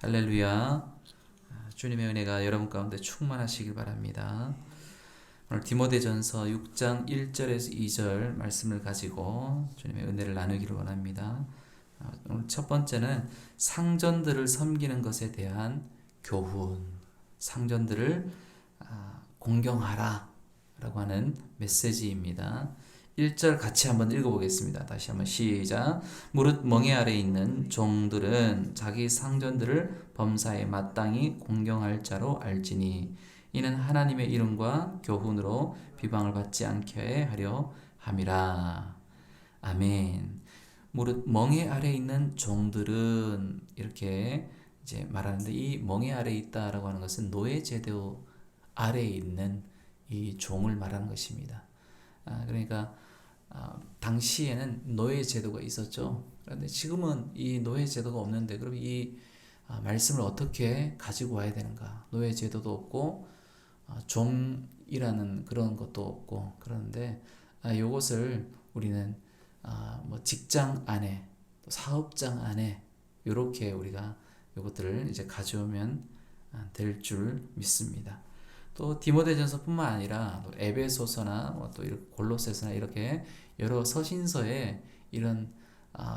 할렐루야. 주님의 은혜가 여러분 가운데 충만하시길 바랍니다. 오늘 디모데전서 6장 1절에서 2절 말씀을 가지고 주님의 은혜를 나누기를 원합니다. 오늘 첫 번째는 상전들을 섬기는 것에 대한 교훈, 상전들을 공경하라 라고 하는 메시지입니다. 1절 같이 한번 읽어보겠습니다. 다시 한번 시작. 무릇 멍에 아래 있는 종들은 자기 상전들을 범사에 마땅히 공경할 자로 알지니 이는 하나님의 이름과 교훈으로 비방을 받지 않게 하려 함이라. 아멘. 무릇 멍에 아래 있는 종들은 이렇게 이제 말하는데, 이 멍에 아래 있다라고 하는 것은 노예 제도 아래에 있는 이 종을 말하는 것입니다. 그러니까 당시에는 노예 제도가 있었죠. 그런데 지금은 이 노예 제도가 없는데, 그럼 이 말씀을 어떻게 가지고 와야 되는가? 노예 제도도 없고 종이라는 그런 것도 없고, 그런데 이것을 우리는 뭐 직장 안에, 또 사업장 안에 이렇게 우리가 이것들을 이제 가져오면 될 줄 믿습니다. 또 디모데전서뿐만 아니라 또 에베소서나 또 골로새서나 이렇게 여러 서신서에 이런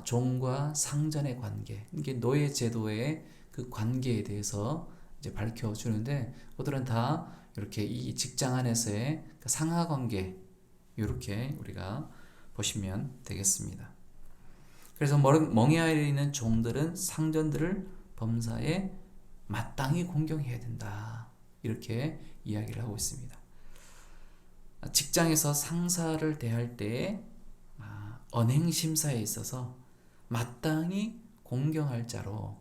종과 상전의 관계, 이게 노예 제도의 그 관계에 대해서 이제 밝혀주는데, 그들은 다 이렇게 이 직장 안에서의 상하 관계, 이렇게 우리가 보시면 되겠습니다. 그래서 멍에 아래 있는 종들은 상전들을 범사에 마땅히 공경해야 된다, 이렇게 이야기를 하고 있습니다. 직장에서 상사를 대할 때에 언행심사에 있어서 마땅히 공경할 자로,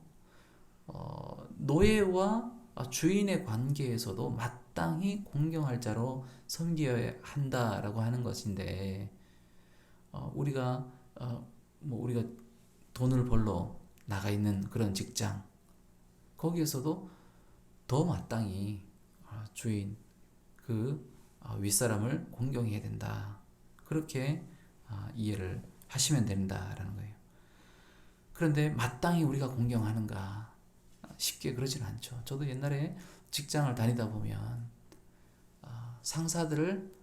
노예와 주인의 관계에서도 마땅히 공경할 자로 섬겨야 한다라고 하는 것인데, 우리가 우리가 돈을 벌러 나가 있는 그런 직장, 거기에서도 더 마땅히 주인, 그 윗사람을 공경해야 된다, 그렇게 이해를 하시면 된다라는 거예요. 그런데 마땅히 우리가 공경하는가? 쉽게 그러지는 않죠. 저도 옛날에 직장을 다니다 보면 상사들을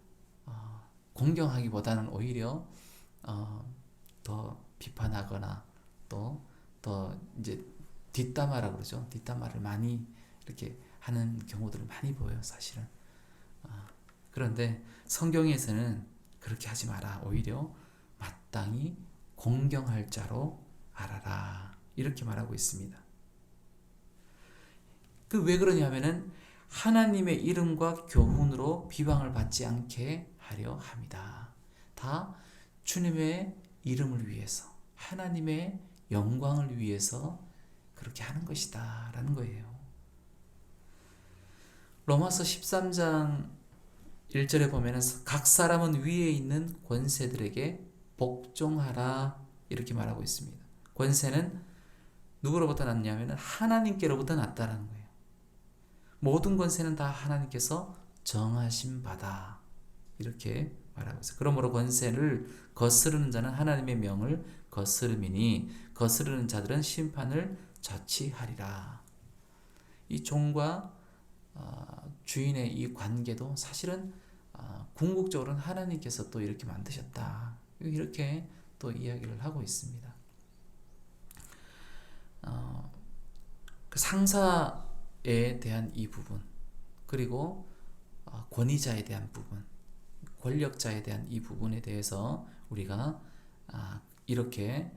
공경하기보다는 오히려 더 비판하거나, 또 더 이제 뒷담화라 그러죠. 뒷담화를 많이 이렇게 하는 경우들을 많이 보여요, 사실은. 그런데 성경에서는 그렇게 하지 마라. 오히려 마땅히 공경할 자로 알아라, 이렇게 말하고 있습니다. 그 왜 그러냐면은 하나님의 이름과 교훈으로 비방을 받지 않게 하려 합니다. 다 주님의 이름을 위해서, 하나님의 영광을 위해서 그렇게 하는 것이다 라는 거예요. 로마서 13장 1절에 보면은 각 사람은 위에 있는 권세들에게 복종하라, 이렇게 말하고 있습니다. 권세는 누구로부터 났냐면 하나님께로부터 났다는 거예요. 모든 권세는 다 하나님께서 정하신 바다, 이렇게 말하고 있어요. 그러므로 권세를 거스르는 자는 하나님의 명을 거스름이니 거스르는 자들은 심판을 자취하리라. 이 종과 주인의 이 관계도 사실은 궁극적으로는 하나님께서 또 이렇게 만드셨다, 이렇게 또 이야기를 하고 있습니다. 그 상사에 대한 이 부분, 그리고 권위자에 대한 부분, 권력자에 대한 이 부분에 대해서 우리가 이렇게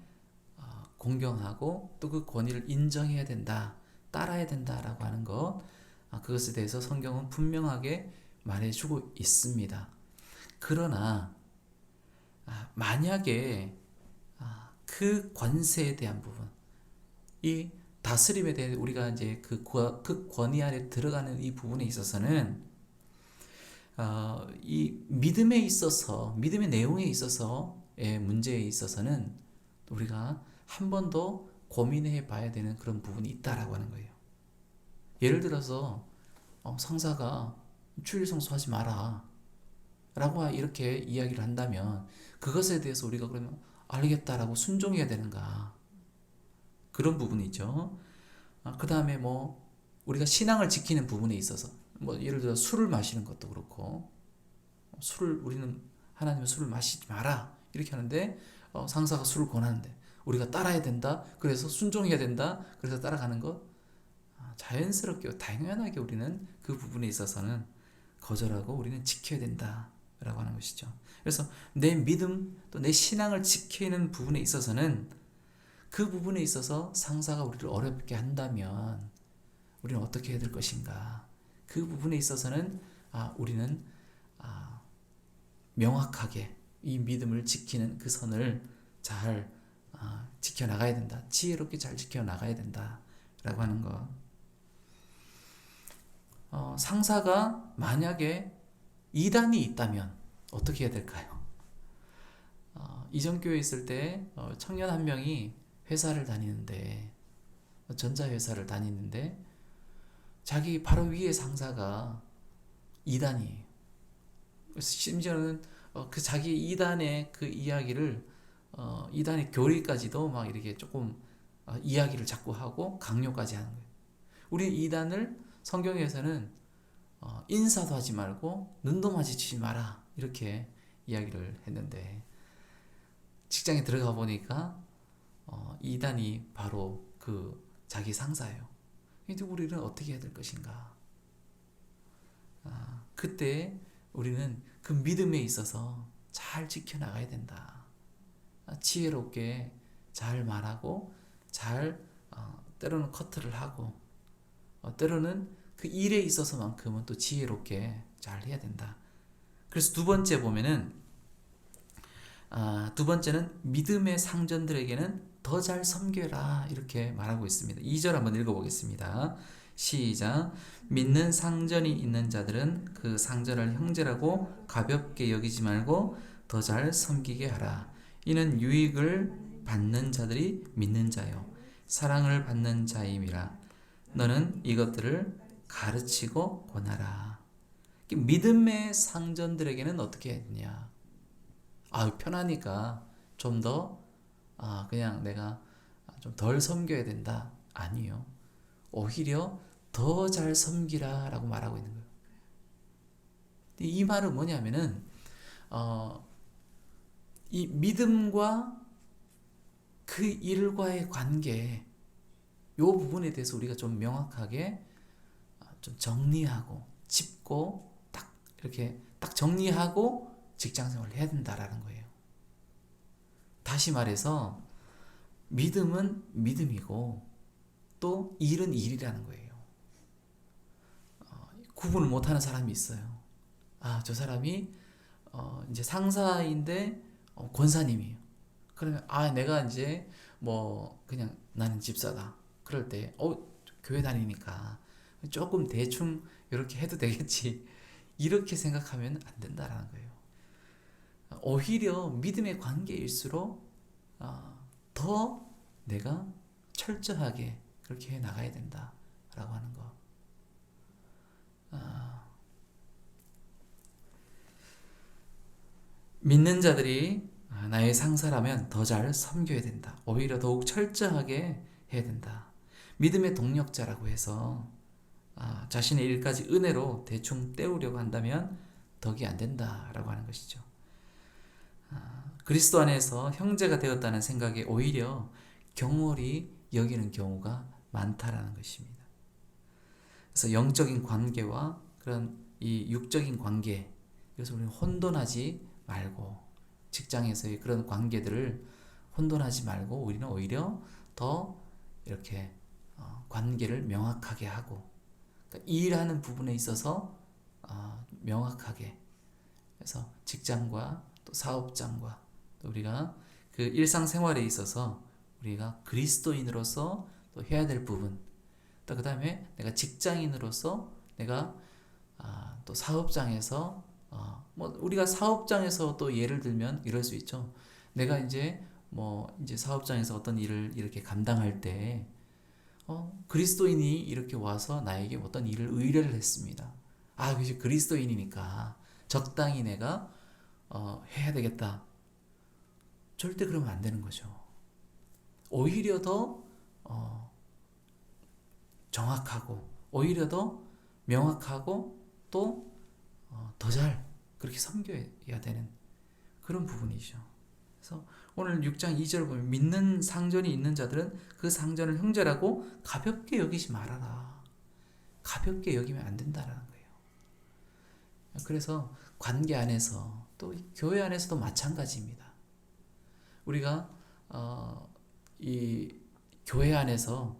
공경하고 또 그 권위를 인정해야 된다, 따라야 된다라고 하는 것, 그것에 대해서 성경은 분명하게 말해주고 있습니다. 그러나 만약에 그 권세에 대한 부분, 이 다스림에 대해 우리가 이제 그 권위 안에 들어가는 이 부분에 있어서는 이 믿음에 있어서, 믿음의 내용에 있어서의 문제에 있어서는 우리가 한 번 더 고민해 봐야 되는 그런 부분이 있다라고 하는 거예요. 예를 들어서 상사가 주일 성수하지 마라 라고 이렇게 이야기를 한다면, 그것에 대해서 우리가 그러면 알겠다라고 순종해야 되는가, 그런 부분이죠. 그 다음에 뭐 우리가 신앙을 지키는 부분에 있어서 뭐 예를 들어 술을 마시는 것도 그렇고, 우리는 하나님은 술을 마시지 마라 이렇게 하는데 상사가 술을 권하는데 우리가 따라야 된다, 그래서 순종해야 된다, 그래서 따라가는 것, 자연스럽게 당연하게 우리는 그 부분에 있어서는 거절하고 우리는 지켜야 된다라고 하는 것이죠. 그래서 내 믿음 또 내 신앙을 지키는 부분에 있어서는, 그 부분에 있어서 상사가 우리를 어렵게 한다면 우리는 어떻게 해야 될 것인가, 그 부분에 있어서는 우리는 명확하게 이 믿음을 지키는 그 선을 잘 지켜나가야 된다, 지혜롭게 잘 지켜나가야 된다라고 하는 것. 상사가 만약에 이단이 있다면 어떻게 해야 될까요? 이전교회에 있을 때 청년 한 명이 회사를 다니는데, 전자회사를 다니는데 자기 바로 위에 상사가 이단이에요. 심지어는 그 자기 이단의 그 이야기를 이단의 교리까지도 막 이렇게 조금 이야기를 자꾸 하고 강요까지 하는 거예요. 우리 이단을 성경에서는 인사도 하지 말고 눈도 마주치지 마라 이렇게 이야기를 했는데, 직장에 들어가 보니까 이단이 바로 그 자기 상사예요. 근데 우리는 어떻게 해야 될 것인가? 그때 우리는 그 믿음에 있어서 잘 지켜나가야 된다. 지혜롭게 잘 말하고, 잘 때로는 커트를 하고, 때로는 그 일에 있어서만큼은 또 지혜롭게 잘 해야 된다. 그래서 두 번째 보면은 두 번째는 믿음의 상전들에게는 더 잘 섬겨라 이렇게 말하고 있습니다. 2절 한번 읽어보겠습니다. 시작. 믿는 상전이 있는 자들은 그 상전을 형제라고 가볍게 여기지 말고 더 잘 섬기게 하라. 이는 유익을 받는 자들이 믿는 자요 사랑을 받는 자임이라. 너는 이것들을 가르치고 권하라. 믿음의 상전들에게는 어떻게 했냐? 편하니까 좀 더 그냥 내가 좀 덜 섬겨야 된다. 아니요. 오히려 더 잘 섬기라 라고 말하고 있는 거예요. 이 말은 뭐냐면은 이 믿음과 그 일과의 관계, 요 부분에 대해서 우리가 좀 명확하게 좀 정리하고 짚고 딱 이렇게 딱 정리하고 직장 생활을 해야 된다라는 거예요. 다시 말해서 믿음은 믿음이고 또 일은 일이라는 거예요. 구분을 못하는 사람이 있어요. 저 사람이 이제 상사인데 권사님이에요. 그러면 내가 이제 뭐 그냥 나는 집사다. 그럴 때 교회 다니니까 조금 대충 이렇게 해도 되겠지. 이렇게 생각하면 안 된다라는 거예요. 오히려 믿음의 관계일수록 더 내가 철저하게 그렇게 해 나가야 된다라고 하는 거. 믿는 자들이 나의 상사라면 더 잘 섬겨야 된다. 오히려 더욱 철저하게 해야 된다. 믿음의 동력자라고 해서 자신의 일까지 은혜로 대충 때우려고 한다면 덕이 안 된다라고 하는 것이죠. 그리스도 안에서 형제가 되었다는 생각에 오히려 경홀히 여기는 경우가 많다라는 것입니다. 그래서 영적인 관계와 그런 이 육적인 관계, 그래서 우리는 혼돈하지 말고, 직장에서의 그런 관계들을 혼돈하지 말고 우리는 오히려 더 이렇게 관계를 명확하게 하고, 그러니까 일하는 부분에 있어서 명확하게, 그래서 직장과 또 사업장과 또 우리가 그 일상생활에 있어서 우리가 그리스도인으로서 또 해야 될 부분, 또 그 다음에 내가 직장인으로서 내가 또 사업장에서 뭐 우리가 사업장에서 또 예를 들면 이럴 수 있죠. 내가 이제 사업장에서 어떤 일을 이렇게 감당할 때 그리스도인이 이렇게 와서 나에게 어떤 일을 의뢰를 했습니다. 그것이 그리스도인이니까 적당히 내가 해야 되겠다. 절대 그러면 안 되는 거죠. 오히려 더 정확하고 오히려 더 명확하고 또 더 잘 그렇게 섬겨야 되는 그런 부분이죠. 그래서 오늘 6장 2절 보면 믿는 상전이 있는 자들은 그 상전을 형제라고 가볍게 여기지 말아라. 가볍게 여기면 안 된다는 거예요. 그래서 관계 안에서 또 교회 안에서도 마찬가지입니다. 우리가 이 교회 안에서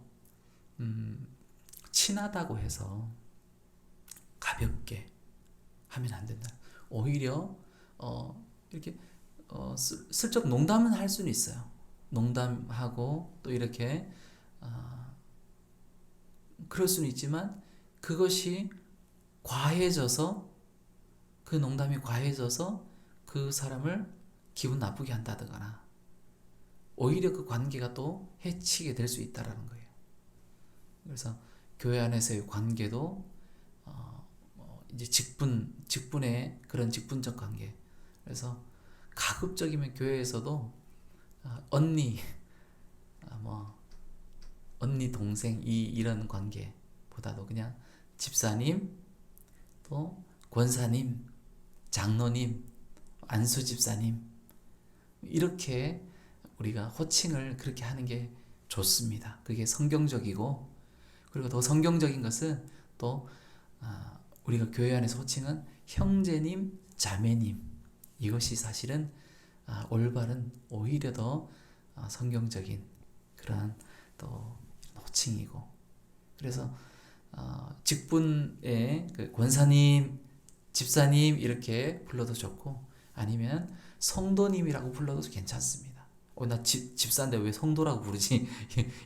친하다고 해서 가볍게 하면 안 된다. 오히려 이렇게 슬쩍 농담은 할 수는 있어요. 농담하고 또 이렇게 그럴 수는 있지만 그것이 과해져서 그 농담이 과해져서 그 사람을 기분 나쁘게 한다거나 오히려 그 관계가 또 해치게 될 수 있다라는 거예요. 그래서 교회 안에서의 관계도 이제 직분의 그런 직분적 관계. 그래서 가급적이면 교회에서도 언니, 언니 동생 이런 관계보다도 그냥 집사님, 또 권사님, 장로님, 안수 집사님 이렇게 우리가 호칭을 그렇게 하는 게 좋습니다. 그게 성경적이고 그리고 더 성경적인 것은 또 우리가 교회 안에서 호칭은 형제님, 자매님 이것이 사실은 올바른 오히려 더 성경적인 그러한 또 호칭이고 그래서 직분의 그 권사님, 집사님 이렇게 불러도 좋고 아니면 성도님이라고 불러도 괜찮습니다. 나 집사인데 왜 성도라고 부르지?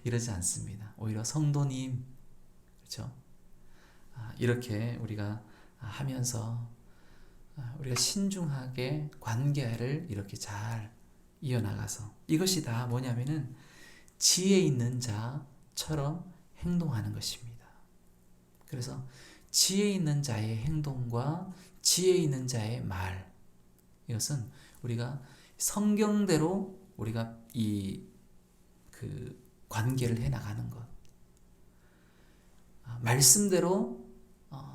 이러지 않습니다. 오히려 성도님, 그렇죠? 이렇게 우리가 하면서 우리가 신중하게 관계를 이렇게 잘 이어나가서 이것이 다 뭐냐면은 지혜 있는 자처럼 행동하는 것입니다. 그래서 지혜 있는 자의 행동과 지혜 있는 자의 말 이것은 우리가 성경대로 우리가 그 관계를 해나가는 것 말씀대로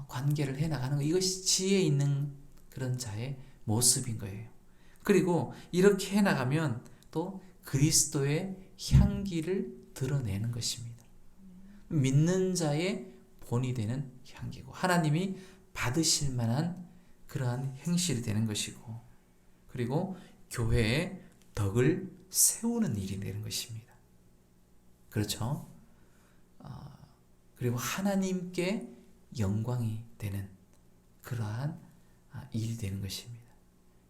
관계를 해나가는 것 이것이 지혜 있는 그런 자의 모습인 거예요. 그리고 이렇게 해나가면 또 그리스도의 향기를 드러내는 것입니다. 믿는 자의 본이 되는 향기고 하나님이 받으실 만한 그러한 행실이 되는 것이고 그리고 교회의 덕을 세우는 일이 되는 것입니다. 그렇죠? 그리고 하나님께 영광이 되는 그러한 일이 되는 것입니다.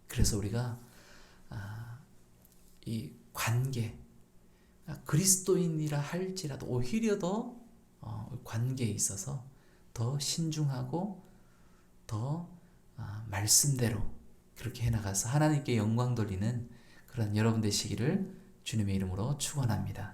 그래서 우리가 이 관계 그리스도인이라 할지라도 오히려 더 관계에 있어서 더 신중하고 더 말씀대로 그렇게 해나가서 하나님께 영광 돌리는 그런 여러분 되시기를 주님의 이름으로 축원합니다.